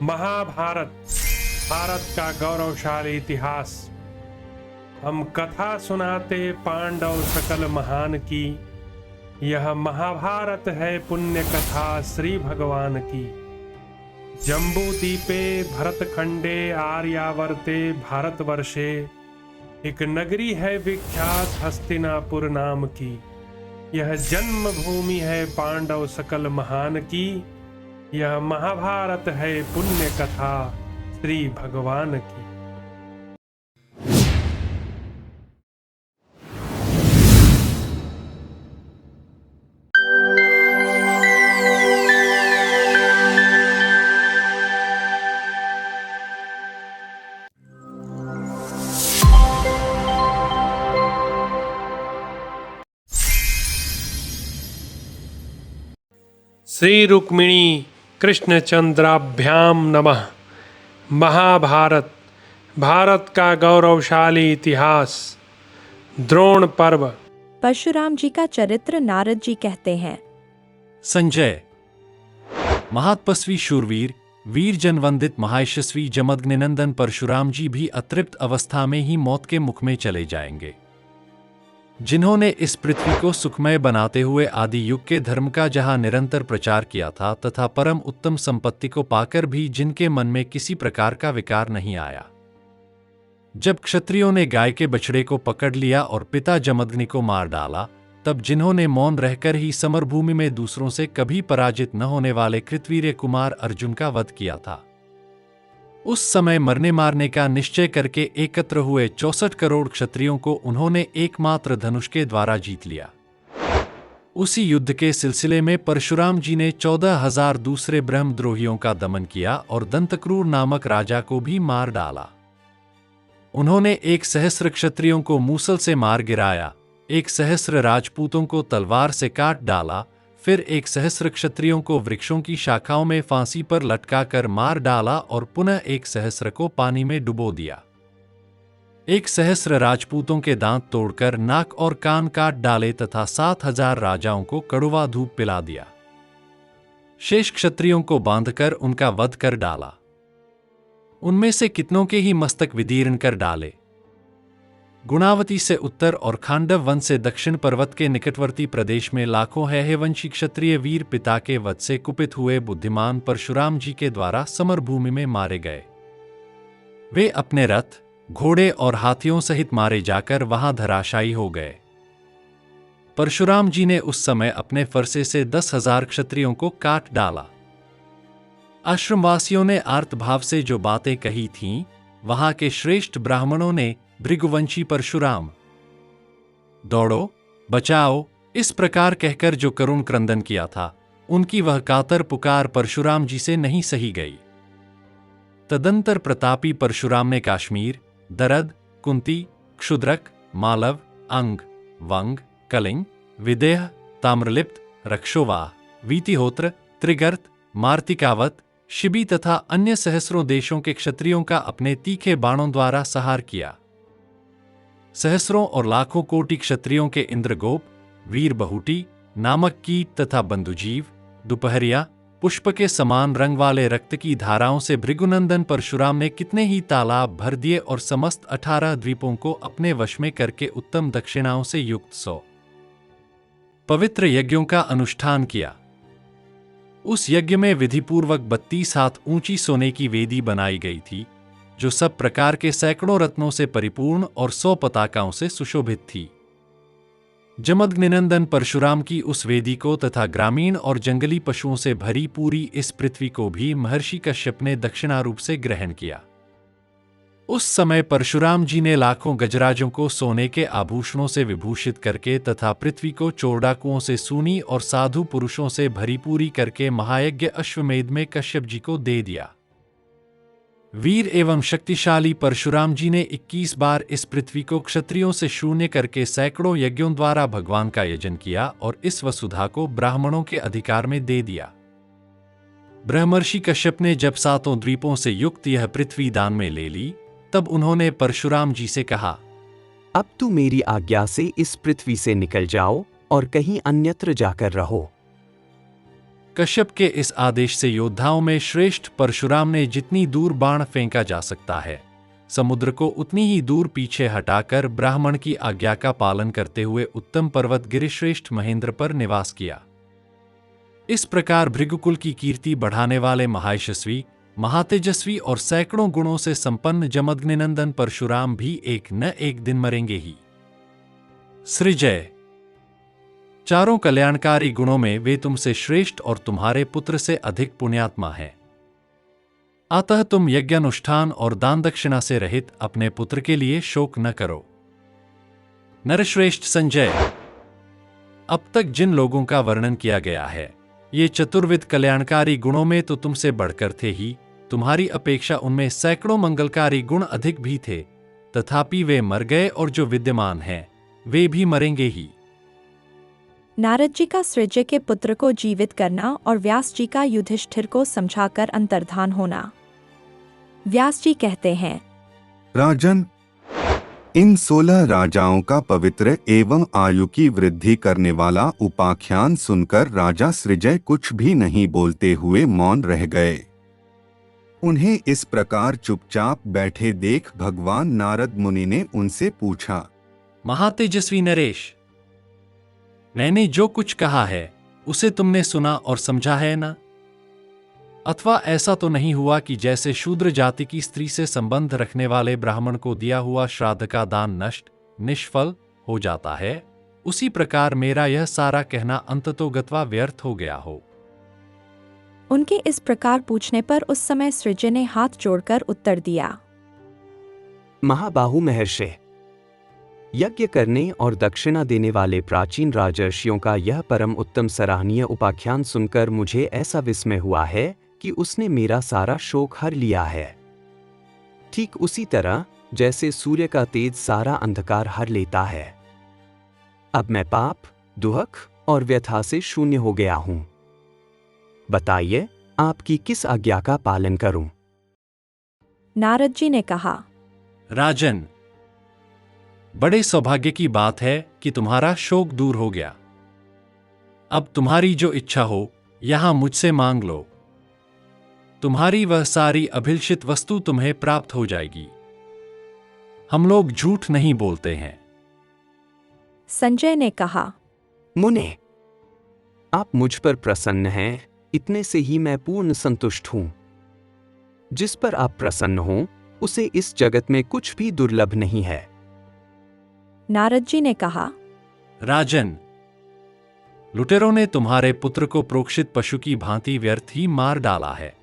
महाभारत भारत का गौरवशाली इतिहास। हम कथा सुनाते पांडव सकल महान की। यह महाभारत है पुण्य कथा श्री भगवान की। जम्बू दीपे भरतखंडे आर्यावर्ते भारतवर्षे एक नगरी है विख्यात हस्तिनापुर नाम की। यह जन्मभूमि है पांडव सकल महान की। यह महाभारत है पुण्य कथा श्री भगवान की। श्री रुक्मिणी कृष्णचंद्राभ्याम नमः। महाभारत भारत का गौरवशाली इतिहास। द्रोण पर्व। परशुराम जी का चरित्र नारद जी कहते हैं। संजय महातपस्वी शूरवीर वीर जनवंदित महायशस्वी जमदग्निनंदन परशुराम जी भी अतृप्त अवस्था में ही मौत के मुख में चले जाएंगे। जिन्होंने इस पृथ्वी को सुखमय बनाते हुए आदि युग के धर्म का जहां निरंतर प्रचार किया था तथा परम उत्तम संपत्ति को पाकर भी जिनके मन में किसी प्रकार का विकार नहीं आया। जब क्षत्रियों ने गाय के बछड़े को पकड़ लिया और पिता जमदग्नि को मार डाला, तब जिन्होंने मौन रहकर ही समरभूमि में दूसरों से कभी पराजित न होने वाले कृतवीर्य कुमार अर्जुन का वध किया था, उस समय मरने मारने का निश्चय करके एकत्र हुए 64 करोड़ क्षत्रियों को उन्होंने एकमात्र धनुष के द्वारा जीत लिया। उसी युद्ध के सिलसिले में परशुराम जी ने 14,000 दूसरे ब्रह्मद्रोहियों का दमन किया और दंतक्रूर नामक राजा को भी मार डाला। उन्होंने 1,000 क्षत्रियों को मूसल से मार गिराया, 1,000 राजपूतों को तलवार से काट डाला, फिर 1,000 क्षत्रियों को वृक्षों की शाखाओं में फांसी पर लटकाकर मार डाला और पुनः 1,000 को पानी में डुबो दिया। 1,000 राजपूतों के दांत तोड़कर नाक और कान काट डाले तथा 7,000 राजाओं को कड़वा धूप पिला दिया। शेष क्षत्रियों को बांधकर उनका वध कर डाला। उनमें से कितनों के ही मस्तक विदीर्ण कर डाले। गुणावती से उत्तर और खांडव वन से दक्षिण पर्वत के निकटवर्ती प्रदेश में लाखों हैहवंशी क्षत्रिय वीर पिता के वध से कुपित हुए बुद्धिमान परशुराम जी के द्वारा समरभूमि में मारे गए। वे अपने रथ, घोड़े और हाथियों सहित मारे जाकर वहां धराशायी हो गए। परशुराम जी ने उस समय अपने फरसे से 10,000 क्षत्रियों को काट डाला। आश्रमवासियों ने आर्तभाव से जो बातें कही थीं, वहां के श्रेष्ठ ब्राह्मणों ने भृगुवंशी परशुराम दौड़ो बचाओ इस प्रकार कहकर जो करुण क्रंदन किया था, उनकी वह कातर पुकार परशुराम जी से नहीं सही गई। तदंतर प्रतापी परशुराम ने काश्मीर, दरद, कुंती, क्षुद्रक, मालव, अंग, वंग, कलिंग, विदेह, ताम्रलिप्त, रक्षोवाह, वीतिहोत्र, त्रिगर्त, मार्तिकावत, शिबी तथा अन्य सहस्रों देशों के क्षत्रियों का अपने तीखे बाणों द्वारा संहार किया। सहस्रों और लाखों कोटि क्षत्रियों के इंद्रगोप, वीर बहुटी नामक कीट तथा बंधुजीव, दोपहरिया, पुष्प के समान रंग वाले रक्त की धाराओं से भृगुनंदन परशुराम ने कितने ही तालाब भर दिए और समस्त 18 द्वीपों को अपने वश में करके उत्तम दक्षिणाओं से युक्त 100 पवित्र यज्ञों का अनुष्ठान किया। उस यज्ञ में विधिपूर्वक 32 हाथ ऊंची सोने की वेदी बनाई गई थी, जो सब प्रकार के सैकड़ों रत्नों से परिपूर्ण और 100 पताकाओं से सुशोभित थी। जमदग्निनंदन परशुराम की उस वेदी को तथा ग्रामीण और जंगली पशुओं से भरी पूरी इस पृथ्वी को भी महर्षि कश्यप ने दक्षिणारूप से ग्रहण किया। उस समय परशुराम जी ने लाखों गजराजों को सोने के आभूषणों से विभूषित करके तथा पृथ्वी को चोरडाकुओं से सूनी और साधु पुरुषों से भरी पूरी करके महायज्ञ अश्वमेध में कश्यप जी को दे दिया। वीर एवं शक्तिशाली परशुराम जी ने 21 बार इस पृथ्वी को क्षत्रियों से शून्य करके सैकड़ों यज्ञों द्वारा भगवान का यजन किया और इस वसुधा को ब्राह्मणों के अधिकार में दे दिया। ब्रह्मर्षि कश्यप ने जब 7 द्वीपों से युक्त यह पृथ्वी दान में ले ली, तब उन्होंने परशुराम जी से कहा, अब तू मेरी आज्ञा से इस पृथ्वी से निकल जाओ और कहीं अन्यत्र जाकर रहो। कश्यप के इस आदेश से योद्धाओं में श्रेष्ठ परशुराम ने जितनी दूर बाण फेंका जा सकता है, समुद्र को उतनी ही दूर पीछे हटाकर ब्राह्मण की आज्ञा का पालन करते हुए उत्तम पर्वत गिरिश्रेष्ठ महेंद्र पर निवास किया। इस प्रकार भृगुकुल की कीर्ति बढ़ाने वाले महायशस्वी, महातेजस्वी और सैकड़ों गुणों से संपन्न जमदग्निनंदन परशुराम भी एक न एक दिन मरेंगे ही। सृजय, चारों कल्याणकारी गुणों में वे तुमसे श्रेष्ठ और तुम्हारे पुत्र से अधिक पुण्यात्मा हैं। अतः तुम यज्ञानुष्ठान और दान दक्षिणा से रहित अपने पुत्र के लिए शोक न करो। नरश्रेष्ठ संजय, अब तक जिन लोगों का वर्णन किया गया है, ये चतुर्विध कल्याणकारी गुणों में तो तुमसे बढ़कर थे ही, तुम्हारी अपेक्षा उनमें सैकड़ों मंगलकारी गुण अधिक भी थे, तथापि वे मर गए और जो विद्यमान हैं, वे भी मरेंगे ही। नारद जी का सृजय के पुत्र को जीवित करना और व्यास जी का युधिष्ठिर को समझाकर अंतर्धान होना। व्यास जी कहते हैं, राजन, इन 16 राजाओं का पवित्र एवं आयु की वृद्धि करने वाला उपाख्यान सुनकर राजा सृजय कुछ भी नहीं बोलते हुए मौन रह गए। उन्हें इस प्रकार चुपचाप बैठे देख भगवान नारद मुनि ने उनसे पूछा, महातेजस्वी नरेश, मैंने जो कुछ कहा है उसे तुमने सुना और समझा है ना? अथवा ऐसा तो नहीं हुआ कि जैसे शूद्र जाति की स्त्री से संबंध रखने वाले ब्राह्मण को दिया हुआ श्राद्ध का दान नष्ट निष्फल हो जाता है, उसी प्रकार मेरा यह सारा कहना अंततोगत्वा व्यर्थ हो गया हो। उनके इस प्रकार पूछने पर उस समय सृजय ने हाथ जोड़कर उत्तर दिया, महाबाहु महर्षि, यज्ञ करने और दक्षिणा देने वाले प्राचीन राजर्षियों का यह परम उत्तम सराहनीय उपाख्यान सुनकर मुझे ऐसा विस्मय हुआ है कि उसने मेरा सारा शोक हर लिया है। ठीक उसी तरह जैसे सूर्य का तेज सारा अंधकार हर लेता है। अब मैं पाप, दुख और व्यथा से शून्य हो गया हूं। बताइए, आपकी किस आज्ञा का पालन करूं? नारद जी ने कहा, राजन, बड़े सौभाग्य की बात है कि तुम्हारा शोक दूर हो गया। अब तुम्हारी जो इच्छा हो यहां मुझसे मांग लो। तुम्हारी वह सारी अभिलषित वस्तु तुम्हें प्राप्त हो जाएगी। हम लोग झूठ नहीं बोलते हैं। संजय ने कहा, मुने, आप मुझ पर प्रसन्न हैं, इतने से ही मैं पूर्ण संतुष्ट हूं। जिस पर आप प्रसन्न हो उसे इस जगत में कुछ भी दुर्लभ नहीं है। नारद जी ने कहा, राजन, लुटेरों ने तुम्हारे पुत्र को प्रोक्षित पशु की भांति व्यर्थ ही मार डाला है।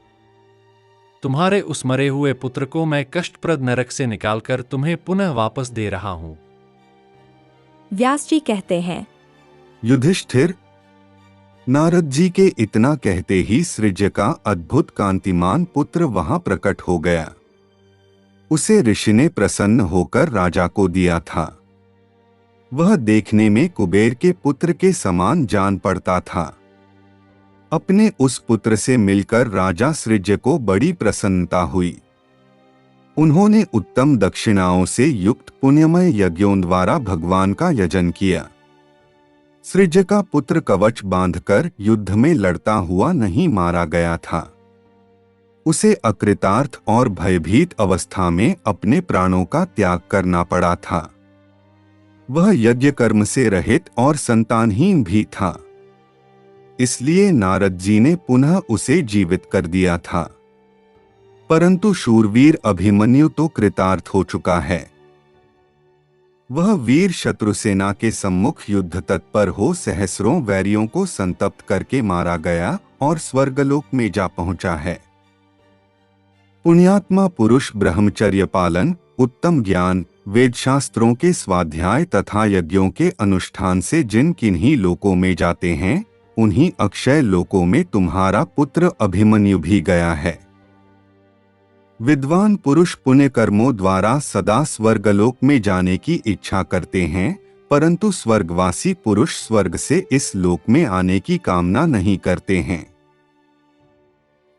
तुम्हारे उस मरे हुए पुत्र को मैं कष्टप्रद नरक से निकालकर तुम्हें पुनः वापस दे रहा हूं। व्यास जी कहते हैं, युधिष्ठिर, नारद जी के इतना कहते ही सृजय का अद्भुत कांतिमान पुत्र वहां प्रकट हो गया। उसे ऋषि ने प्रसन्न होकर राजा को दिया था। वह देखने में कुबेर के पुत्र के समान जान पड़ता था। अपने उस पुत्र से मिलकर राजा सृजय को बड़ी प्रसन्नता हुई। उन्होंने उत्तम दक्षिणाओं से युक्त पुण्यमय यज्ञों द्वारा भगवान का यजन किया। सृजय का पुत्र कवच बांधकर युद्ध में लड़ता हुआ नहीं मारा गया था। उसे अकृतार्थ और भयभीत अवस्था में अपने प्राणों का त्याग करना पड़ा था। वह यज्ञ कर्म से रहित और संतानहीन भी था। इसलिए नारद जी ने पुनः उसे जीवित कर दिया था। परंतु शूरवीर अभिमन्यु तो कृतार्थ हो चुका है। वह वीर शत्रुसेना के सम्मुख युद्ध तत्पर हो सहस्रों वैरियों को संतप्त करके मारा गया और स्वर्गलोक में जा पहुंचा है। पुण्यात्मा पुरुष ब्रह्मचर्य पालन, उत्तम ज्ञान, वेदशास्त्रों के स्वाध्याय तथा यज्ञों के अनुष्ठान से जिन किन्हीं लोकों में जाते हैं, उन्हीं अक्षय लोकों में तुम्हारा पुत्र अभिमन्यु भी गया है। विद्वान पुरुष पुण्य कर्मों द्वारा सदा स्वर्गलोक में जाने की इच्छा करते हैं, परंतु स्वर्गवासी पुरुष स्वर्ग से इस लोक में आने की कामना नहीं करते हैं।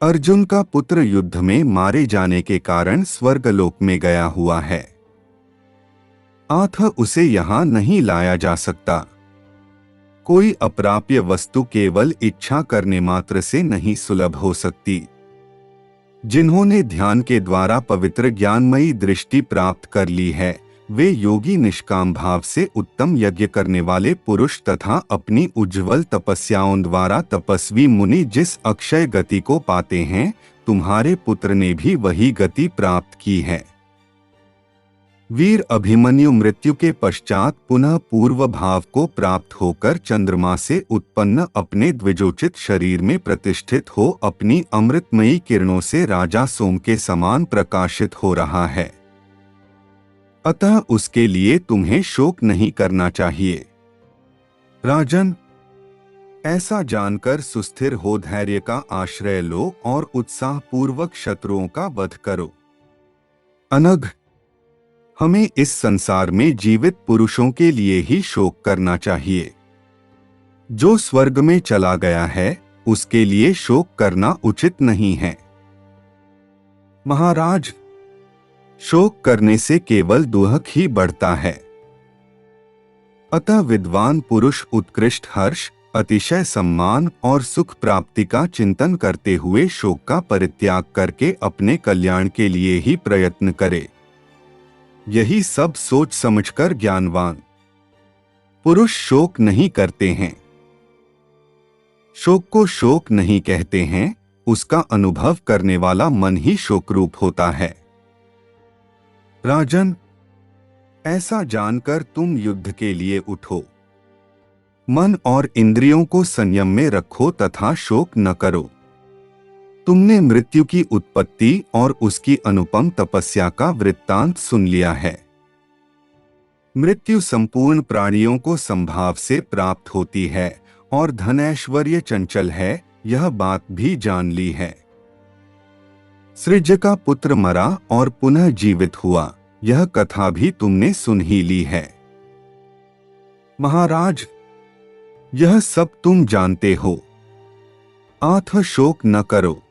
अर्जुन का पुत्र युद्ध में मारे जाने के कारण स्वर्गलोक में गया हुआ है, अतः उसे यहां नहीं लाया जा सकता। कोई अप्राप्य वस्तु केवल इच्छा करने मात्र से नहीं सुलभ हो सकती। जिन्होंने ध्यान के द्वारा पवित्र ज्ञानमयी दृष्टि प्राप्त कर ली है, वे योगी निष्काम भाव से उत्तम यज्ञ करने वाले पुरुष तथा अपनी उज्ज्वल तपस्याओं द्वारा तपस्वी मुनि जिस अक्षय गति को पाते हैं, तुम्हारे पुत्र ने भी वही गति प्राप्त की है। वीर अभिमन्यु मृत्यु के पश्चात पुनः पूर्व भाव को प्राप्त होकर चंद्रमा से उत्पन्न अपने द्विजोचित शरीर में प्रतिष्ठित हो अपनी अमृतमयी किरणों से राजा सोम के समान प्रकाशित हो रहा है। अतः उसके लिए तुम्हें शोक नहीं करना चाहिए। राजन, ऐसा जानकर सुस्थिर हो धैर्य का आश्रय लो और उत्साह पूर्वक शत्रुओं का वध करो। अनघ, हमें इस संसार में जीवित पुरुषों के लिए ही शोक करना चाहिए। जो स्वर्ग में चला गया है उसके लिए शोक करना उचित नहीं है। महाराज, शोक करने से केवल दुख ही बढ़ता है। अतः विद्वान पुरुष उत्कृष्ट हर्ष, अतिशय सम्मान और सुख प्राप्ति का चिंतन करते हुए शोक का परित्याग करके अपने कल्याण के लिए ही प्रयत्न करे। यही सब सोच समझकर ज्ञानवान पुरुष शोक नहीं करते हैं। शोक को शोक नहीं कहते हैं, उसका अनुभव करने वाला मन ही शोकरूप होता है। राजन, ऐसा जानकर तुम युद्ध के लिए उठो। मन और इंद्रियों को संयम में रखो तथा शोक न करो। तुमने मृत्यु की उत्पत्ति और उसकी अनुपम तपस्या का वृत्तांत सुन लिया है। मृत्यु संपूर्ण प्राणियों को संभाव से प्राप्त होती है और धन ऐश्वर्य चंचल है, यह बात भी जान ली है। सृज का पुत्र मरा और पुनः जीवित हुआ, यह कथा भी तुमने सुन ही ली है। महाराज, यह सब तुम जानते हो, आत्म शोक न करो।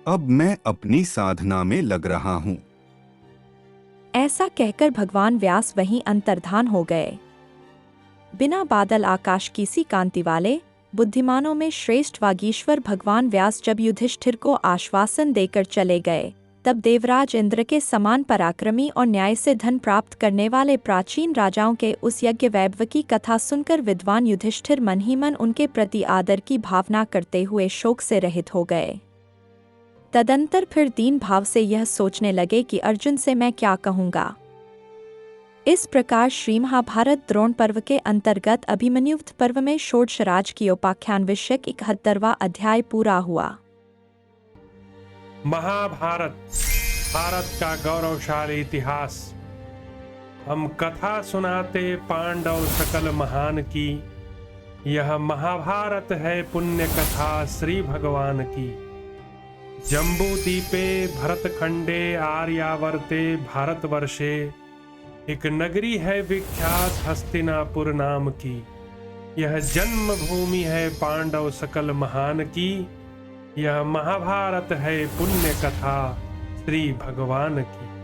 अब मैं अपनी साधना में लग रहा हूं। ऐसा कहकर भगवान व्यास वहीं अंतर्धान हो गए। बिना बादल आकाश की सी कांति वाले बुद्धिमानों में श्रेष्ठ वागीश्वर भगवान व्यास जब युधिष्ठिर को आश्वासन देकर चले गए, तब देवराज इंद्र के समान पराक्रमी और न्याय से धन प्राप्त करने वाले प्राचीन राजाओं के उस यज्ञ वैभव की कथा सुनकर विद्वान युधिष्ठिर मन ही मन उनके प्रति आदर की भावना करते हुए शोक से रहित हो गए। तदंतर फिर दीन भाव से यह सोचने लगे कि अर्जुन से मैं क्या कहूँगा। इस प्रकार श्री महाभारत द्रोण पर्व के अंतर्गत अभिमन्यु पर्व में षोडशराज की उपाख्यान विषयक 71वां अध्याय पूरा हुआ। महाभारत, भारत का गौरवशाली इतिहास। हम कथा सुनाते पांडव सकल महान की, यह महाभारत है पुण्य कथा श्री भगवान की। जम्बू दीपे भरतखंडे आर्यावर्ते भारतवर्षे, एक नगरी है विख्यात हस्तिनापुर नाम की। यह जन्म भूमि है पांडव सकल महान की। यह महाभारत है पुण्य कथा श्री भगवान की।